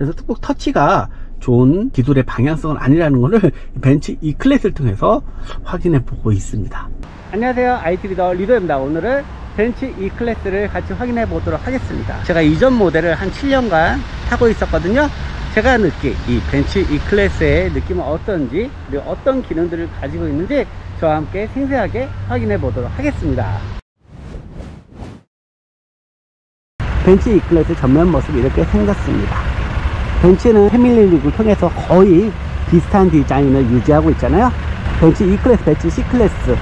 그래서 꼭 터치가 좋은 기술의 방향성은 아니라는 것을 벤츠 E클래스를 통해서 확인해 보고 있습니다. 안녕하세요, IT 리더입니다. 오늘은 벤츠 E클래스를 같이 확인해 보도록 하겠습니다. 제가 이전 모델을 한 7년간 타고 있었거든요. 제가 느낀 이 벤츠 E클래스의 느낌은 어떤지, 그리고 어떤 기능들을 가지고 있는지 저와 함께 생생하게 확인해 보도록 하겠습니다. 벤츠 E클래스 전면 모습이 이렇게 생겼습니다. 벤츠는 패밀리룩을 통해서 거의 비슷한 디자인을 유지하고 있잖아요. 벤츠 E클래스, 벤츠 C클래스,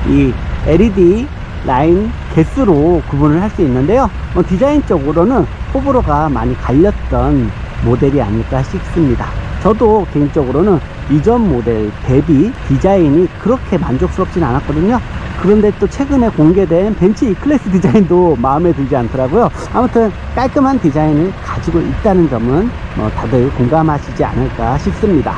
이 LED 라인 개수로 구분을 할 수 있는데요. 디자인적으로는 호불호가 많이 갈렸던 모델이 아닐까 싶습니다. 저도 개인적으로는 이전 모델 대비 디자인이 그렇게 만족스럽진 않았거든요. 그런데 또 최근에 공개된 벤츠 E클래스 디자인도 마음에 들지 않더라고요. 아무튼 깔끔한 디자인을 가지고 있다는 점은 다들 공감하시지 않을까 싶습니다.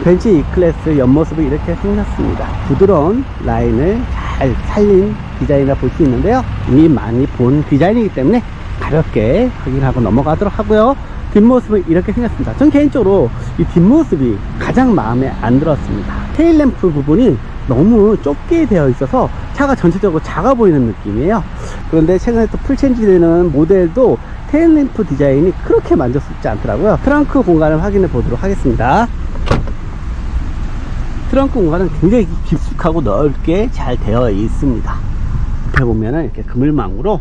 벤츠 E클래스 옆모습이 이렇게 생겼습니다. 부드러운 라인을 잘 살린 디자인이라 볼 수 있는데요. 이미 많이 본 디자인이기 때문에 가볍게 확인하고 넘어가도록 하고요. 뒷모습은 이렇게 생겼습니다. 전 개인적으로 이 뒷모습이 가장 마음에 안 들었습니다. 테일램프 부분이 너무 좁게 되어 있어서 차가 전체적으로 작아 보이는 느낌이에요. 그런데 최근에 또 풀체인지 되는 모델도 테일램프 디자인이 그렇게 만족스럽지 않더라고요. 트렁크 공간을 확인해 보도록 하겠습니다. 트렁크 공간은 굉장히 깊숙하고 넓게 잘 되어 있습니다. 옆에 보면은 이렇게 그물망으로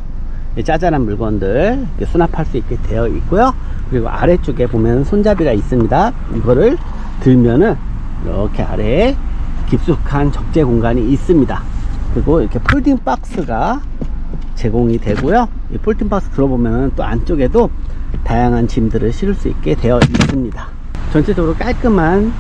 짜잘한 물건들 수납할 수 있게 되어 있고요. 그리고 아래쪽에 보면 손잡이가 있습니다. 이거를 들면은 이렇게 아래에 깊숙한 적재 공간이 있습니다. 그리고 이렇게 폴딩 박스가 제공이 되고요. 이 폴딩 박스 들어보면 또 안쪽에도 다양한 짐들을 실을 수 있게 되어 있습니다. 전체적으로 깔끔한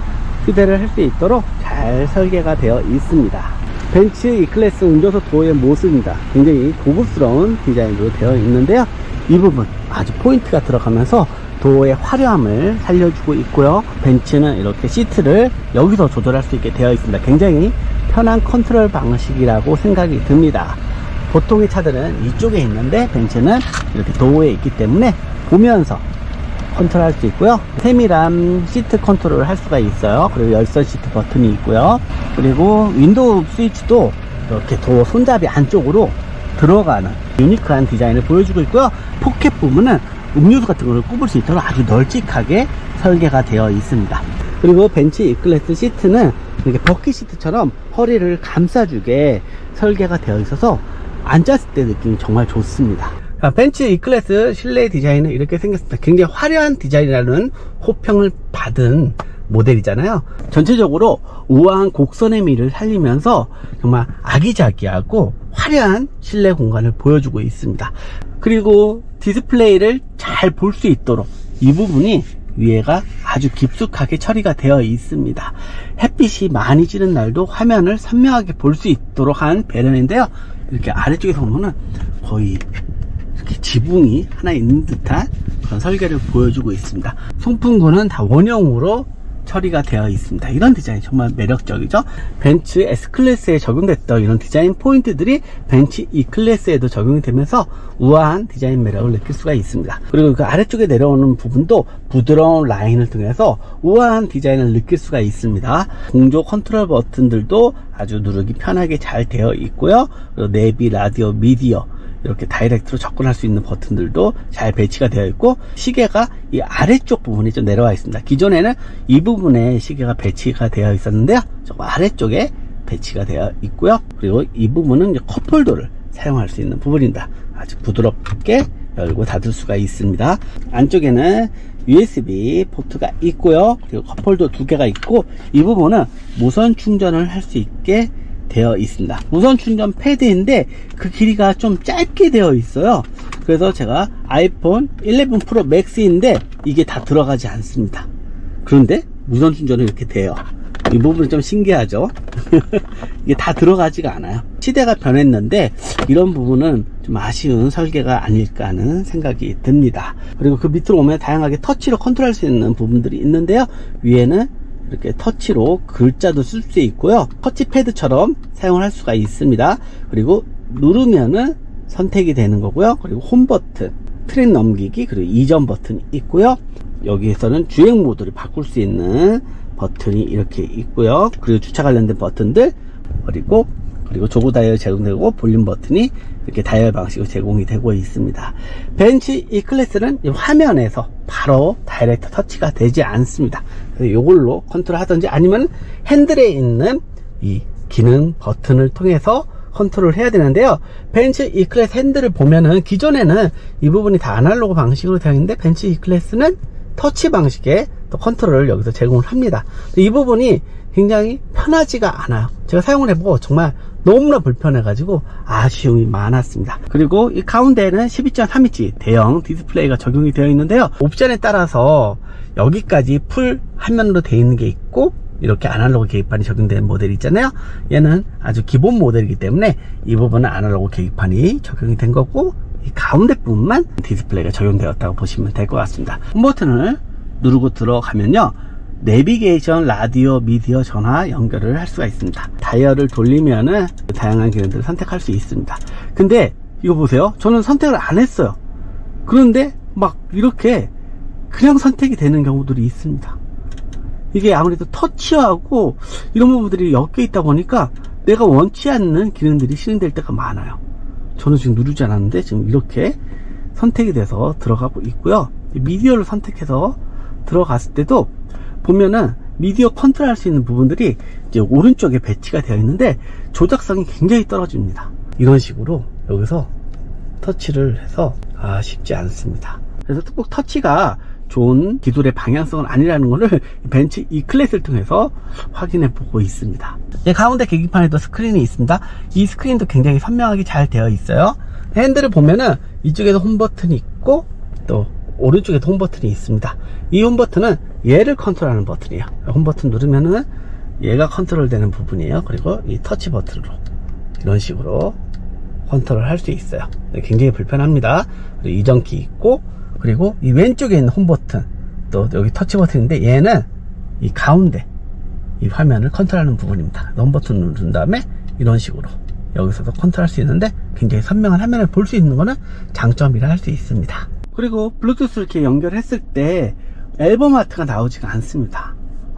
휴대를 할 수 있도록 잘 설계가 되어 있습니다. 벤츠 E클래스 운전석 도어의 모습입니다. 굉장히 고급스러운 디자인으로 되어 있는데요. 이 부분 아주 포인트가 들어가면서 도어의 화려함을 살려주고 있고요. 벤츠는 이렇게 시트를 여기서 조절할 수 있게 되어 있습니다. 굉장히 편한 컨트롤 방식이라고 생각이 듭니다. 보통의 차들은 이쪽에 있는데 벤츠는 이렇게 도어에 있기 때문에 보면서 컨트롤 할 수 있고요. 세밀한 시트 컨트롤을 할 수가 있어요. 그리고 열선 시트 버튼이 있고요. 그리고 윈도우 스위치도 이렇게 도어 손잡이 안쪽으로 들어가는 유니크한 디자인을 보여주고 있고요. 포켓 부분은 음료수 같은 걸 꼽을 수 있도록 아주 널찍하게 설계가 되어 있습니다. 그리고 벤츠 E클래스 시트는 이렇게 버킷 시트처럼 허리를 감싸주게 설계가 되어 있어서 앉았을 때 느낌이 정말 좋습니다. 벤츠 E클래스 실내 디자인은 이렇게 생겼습니다. 굉장히 화려한 디자인이라는 호평을 받은 모델이잖아요. 전체적으로 우아한 곡선의 미를 살리면서 정말 아기자기하고 화려한 실내 공간을 보여주고 있습니다. 그리고 디스플레이를 잘 볼 수 있도록 이 부분이 위에가 아주 깊숙하게 처리가 되어 있습니다. 햇빛이 많이 지는 날도 화면을 선명하게 볼 수 있도록 한 배려인데요. 이렇게 아래쪽에서 보면은 거의 이렇게 지붕이 하나 있는 듯한 그런 설계를 보여주고 있습니다. 송풍구는 다 원형으로 처리가 되어 있습니다. 이런 디자인이 정말 매력적이죠. 벤츠 S클래스에 적용됐던 이런 디자인 포인트들이 벤츠 E클래스에도 적용이 되면서 우아한 디자인 매력을 느낄 수가 있습니다. 그리고 그 아래쪽에 내려오는 부분도 부드러운 라인을 통해서 우아한 디자인을 느낄 수가 있습니다. 공조 컨트롤 버튼들도 아주 누르기 편하게 잘 되어 있고요. 그리고 내비, 라디오, 미디어 이렇게 다이렉트로 접근할 수 있는 버튼들도 잘 배치가 되어 있고, 시계가 이 아래쪽 부분이 좀 내려와 있습니다. 기존에는 이 부분에 시계가 배치가 되어 있었는데요, 저 아래쪽에 배치가 되어 있고요. 그리고 이 부분은 이제 컵홀더를 사용할 수 있는 부분입니다. 아주 부드럽게 열고 닫을 수가 있습니다. 안쪽에는 USB 포트가 있고요. 그리고 컵홀더 2개가 있고, 이 부분은 무선 충전을 할 수 있게 되어 있습니다. 무선 충전 패드인데 그 길이가 좀 짧게 되어 있어요. 그래서 제가 아이폰 11 프로 맥스인데 이게 다 들어가지 않습니다. 그런데 무선 충전이 이렇게 돼요. 이 부분은 좀 신기하죠. 이게 다 들어가지가 않아요. 시대가 변했는데 이런 부분은 좀 아쉬운 설계가 아닐까 하는 생각이 듭니다. 그리고 그 밑으로 오면 다양하게 터치로 컨트롤할 수 있는 부분들이 있는데요, 위에는 이렇게 터치로 글자도 쓸 수 있고요, 터치패드처럼 사용을 할 수가 있습니다. 그리고 누르면은 선택이 되는 거고요. 그리고 홈 버튼, 트랙 넘기기, 그리고 이전 버튼이 있고요. 여기에서는 주행 모드를 바꿀 수 있는 버튼이 이렇게 있고요. 그리고 주차 관련된 버튼들, 그리고 조그 다이얼 제공되고 볼륨 버튼이 이렇게 다이얼 방식으로 제공이 되고 있습니다. 벤츠 E클래스는 이 화면에서 바로 다이렉트 터치가 되지 않습니다. 그래서 이걸로 컨트롤 하든지 아니면 핸들에 있는 이 기능 버튼을 통해서 컨트롤 해야 되는데요. 벤츠 E클래스 핸들을 보면은 기존에는 이 부분이 다 아날로그 방식으로 되어 있는데 벤츠 E클래스는 터치 방식의 또 컨트롤을 여기서 제공을 합니다. 이 부분이 굉장히 편하지가 않아요. 제가 사용을 해보고 정말 너무나 불편해가지고 아쉬움이 많았습니다. 그리고 이 가운데에는 12.3인치 대형 디스플레이가 적용이 되어 있는데요. 옵션에 따라서 여기까지 풀 화면으로 되어 있는 게 있고, 이렇게 아날로그 계기판이 적용되는 모델이 있잖아요. 얘는 아주 기본 모델이기 때문에 이 부분은 아날로그 계기판이 적용이 된 거고, 이 가운데 부분만 디스플레이가 적용되었다고 보시면 될 것 같습니다. 홈 버튼을 누르고 들어가면요, 내비게이션, 라디오, 미디어, 전화 연결을 할 수가 있습니다. 다이얼을 돌리면은 다양한 기능들을 선택할 수 있습니다. 근데 이거 보세요. 저는 선택을 안 했어요. 그런데 막 이렇게 그냥 선택이 되는 경우들이 있습니다. 이게 아무래도 터치하고 이런 부분들이 엮여 있다 보니까 내가 원치 않는 기능들이 실행될 때가 많아요. 저는 지금 누르지 않았는데 지금 이렇게 선택이 돼서 들어가고 있고요. 미디어를 선택해서 들어갔을 때도 보면은 미디어 컨트롤 할 수 있는 부분들이 이제 오른쪽에 배치가 되어 있는데 조작성이 굉장히 떨어집니다. 이런 식으로 여기서 터치를 해서 쉽지 않습니다. 그래서 꼭 터치가 좋은 기술의 방향성은 아니라는 것을 벤츠 E클래스를 통해서 확인해 보고 있습니다. 가운데 계기판에도 스크린이 있습니다. 이 스크린도 굉장히 선명하게 잘 되어 있어요. 핸들을 보면은 이쪽에도 홈 버튼이 있고 또 오른쪽에도 홈 버튼이 있습니다. 이 홈 버튼은 얘를 컨트롤하는 버튼이에요. 홈 버튼 누르면은 얘가 컨트롤 되는 부분이에요. 그리고 이 터치 버튼으로 이런 식으로 컨트롤 할 수 있어요. 굉장히 불편합니다. 그리고 이전키 있고, 그리고 이 왼쪽에 있는 홈 버튼, 또 여기 터치 버튼인데 얘는 이 가운데 이 화면을 컨트롤하는 부분입니다. 홈 버튼 누른 다음에 이런 식으로 여기서도 컨트롤 할 수 있는데 굉장히 선명한 화면을 볼 수 있는 거는 장점이라 할 수 있습니다. 그리고 블루투스를 이렇게 연결했을 때 앨범 아트가 나오지가 않습니다.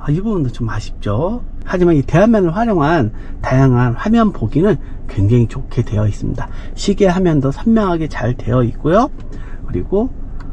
이 부분도 좀 아쉽죠. 하지만 이 대화면을 활용한 다양한 화면 보기는 굉장히 좋게 되어 있습니다. 시계 화면도 선명하게 잘 되어 있고요. 그리고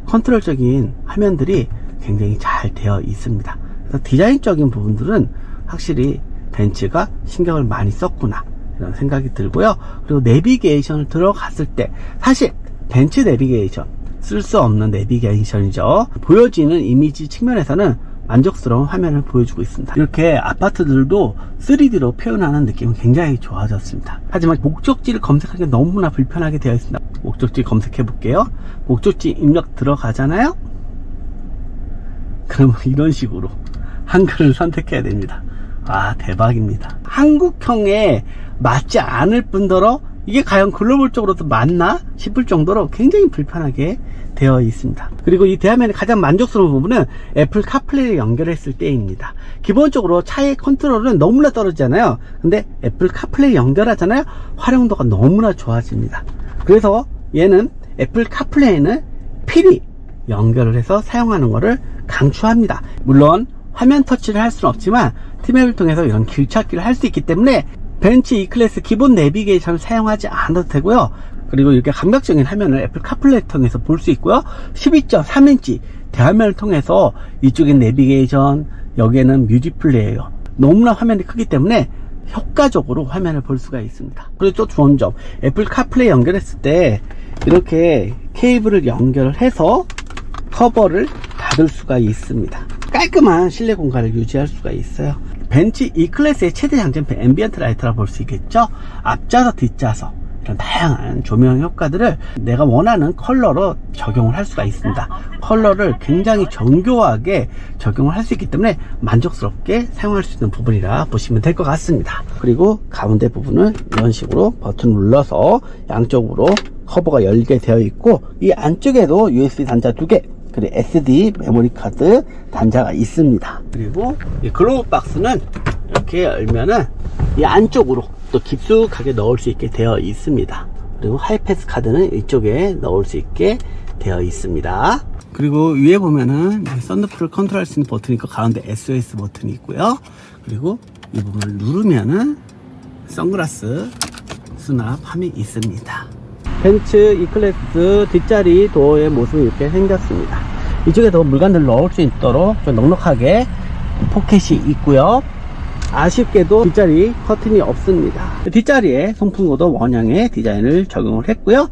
컨트롤적인 화면들이 굉장히 잘 되어 있습니다. 그래서 디자인적인 부분들은 확실히 벤츠가 신경을 많이 썼구나 이런 생각이 들고요. 그리고 내비게이션을 들어갔을 때 사실 벤츠 내비게이션 쓸 수 없는 내비게이션이죠. 보여지는 이미지 측면에서는 만족스러운 화면을 보여주고 있습니다. 이렇게 아파트들도 3D로 표현하는 느낌은 굉장히 좋아졌습니다. 하지만 목적지를 검색하기 너무나 불편하게 되어 있습니다. 목적지 검색해 볼게요. 목적지 입력 들어가잖아요. 그럼 이런 식으로 한글을 선택해야 됩니다. 대박입니다. 한국형에 맞지 않을 뿐더러 이게 과연 글로벌적으로도 맞나 싶을 정도로 굉장히 불편하게 되어 있습니다. 그리고 이 대화면의 가장 만족스러운 부분은 애플 카플레이를 연결했을 때입니다. 기본적으로 차의 컨트롤은 너무나 떨어지잖아요. 근데 애플 카플레이 연결하잖아요. 활용도가 너무나 좋아집니다. 그래서 얘는 애플 카플레이는 필히 연결을 해서 사용하는 것을 강추합니다. 물론 화면 터치를 할 수는 없지만 팀앱을 통해서 이런 길찾기를 할 수 있기 때문에 벤츠 E클래스 기본 내비게이션을 사용하지 않아도 되고요. 그리고 이렇게 감각적인 화면을 애플 카플레이 통해서 볼 수 있고요. 12.3인치 대화면을 통해서 이쪽엔 내비게이션, 여기에는 뮤직 플레이어, 너무나 화면이 크기 때문에 효과적으로 화면을 볼 수가 있습니다. 그리고 또 좋은 점, 애플 카플레이 연결했을 때 이렇게 케이블을 연결해서 커버를 닫을 수가 있습니다. 깔끔한 실내 공간을 유지할 수가 있어요. 벤츠 E클래스의 최대 장점은 앰비언트 라이트라고 볼 수 있겠죠. 앞좌석, 뒷좌석 이런 다양한 조명 효과들을 내가 원하는 컬러로 적용을 할 수가 있습니다. 컬러를 굉장히 정교하게 적용을 할 수 있기 때문에 만족스럽게 사용할 수 있는 부분이라 보시면 될 것 같습니다. 그리고 가운데 부분은 이런 식으로 버튼 눌러서 양쪽으로 커버가 열게 되어 있고, 이 안쪽에도 USB 단자 2개, 그리고 SD 메모리 카드 단자가 있습니다. 그리고 이 글로브 박스는 이렇게 열면은 이 안쪽으로 또 깊숙하게 넣을 수 있게 되어 있습니다. 그리고 하이패스 카드는 이쪽에 넣을 수 있게 되어 있습니다. 그리고 위에 보면은 썬루프를 컨트롤할 수 있는 버튼이 있고 가운데 SOS 버튼이 있고요. 그리고 이 부분을 누르면은 선글라스 수납함이 있습니다. 벤츠 E클래스 뒷자리 도어의 모습이 이렇게 생겼습니다. 이쪽에도 물건들 넣을 수 있도록 좀 넉넉하게 포켓이 있고요. 아쉽게도 뒷자리 커튼이 없습니다. 뒷자리에 송풍구도 원형의 디자인을 적용을 했고요.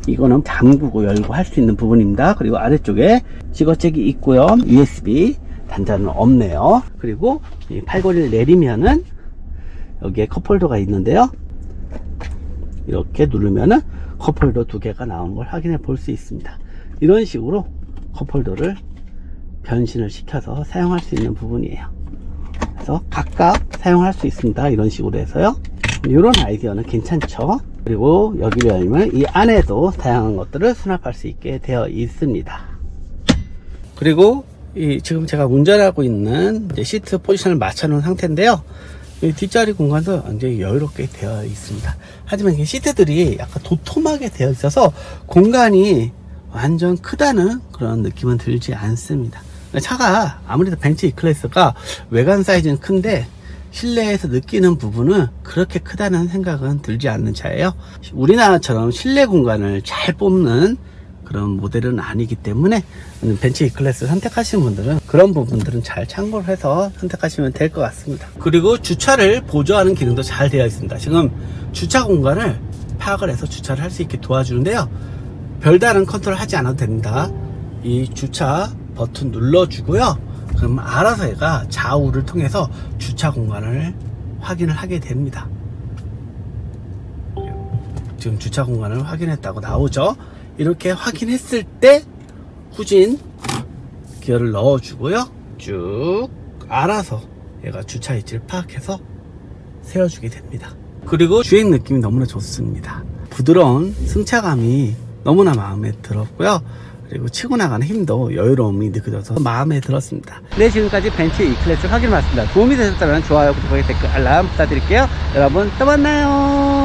이거는 잠그고 열고 할 수 있는 부분입니다. 그리고 아래쪽에 지거잭이 있고요. USB 단자는 없네요. 그리고 이 팔걸이를 내리면은 여기에 컵홀더가 있는데요. 이렇게 누르면은 컵홀더 두 개가 나오는 걸 확인해 볼 수 있습니다. 이런 식으로 컵홀더를 변신을 시켜서 사용할 수 있는 부분이에요. 그래서 각각 사용할 수 있습니다. 이런 식으로 해서요. 이런 아이디어는 괜찮죠. 그리고 여기를 열면 이 안에도 다양한 것들을 수납할 수 있게 되어 있습니다. 그리고 지금 제가 운전하고 있는 시트 포지션을 맞춰 놓은 상태인데요. 이 뒷자리 공간도 굉장히 여유롭게 되어 있습니다. 하지만 이 시트들이 약간 도톰하게 되어 있어서 공간이 완전 크다는 그런 느낌은 들지 않습니다. 차가 아무래도 벤츠 E클래스가 외관 사이즈는 큰데 실내에서 느끼는 부분은 그렇게 크다는 생각은 들지 않는 차예요. 우리나라처럼 실내 공간을 잘 뽑는 그런 모델은 아니기 때문에 벤츠 E클래스 선택하시는 분들은 그런 부분들은 잘 참고를 해서 선택하시면 될 것 같습니다. 그리고 주차를 보조하는 기능도 잘 되어 있습니다. 지금 주차 공간을 파악을 해서 주차를 할 수 있게 도와주는데요. 별다른 컨트롤 하지 않아도 됩니다. 이 주차 버튼 눌러주고요. 그럼 알아서 얘가 좌우를 통해서 주차 공간을 확인을 하게 됩니다. 지금 주차 공간을 확인했다고 나오죠. 이렇게 확인했을 때 후진 기어를 넣어주고요. 쭉 알아서 얘가 주차 위치를 파악해서 세워주게 됩니다. 그리고 주행 느낌이 너무나 좋습니다. 부드러운 승차감이 너무나 마음에 들었고요. 그리고 치고 나가는 힘도 여유로움이 느껴져서 마음에 들었습니다. 네, 지금까지 벤츠 E클래스 확인해봤습니다. 도움이 되셨다면 좋아요, 구독, 댓글, 알람 부탁드릴게요. 여러분 또 만나요.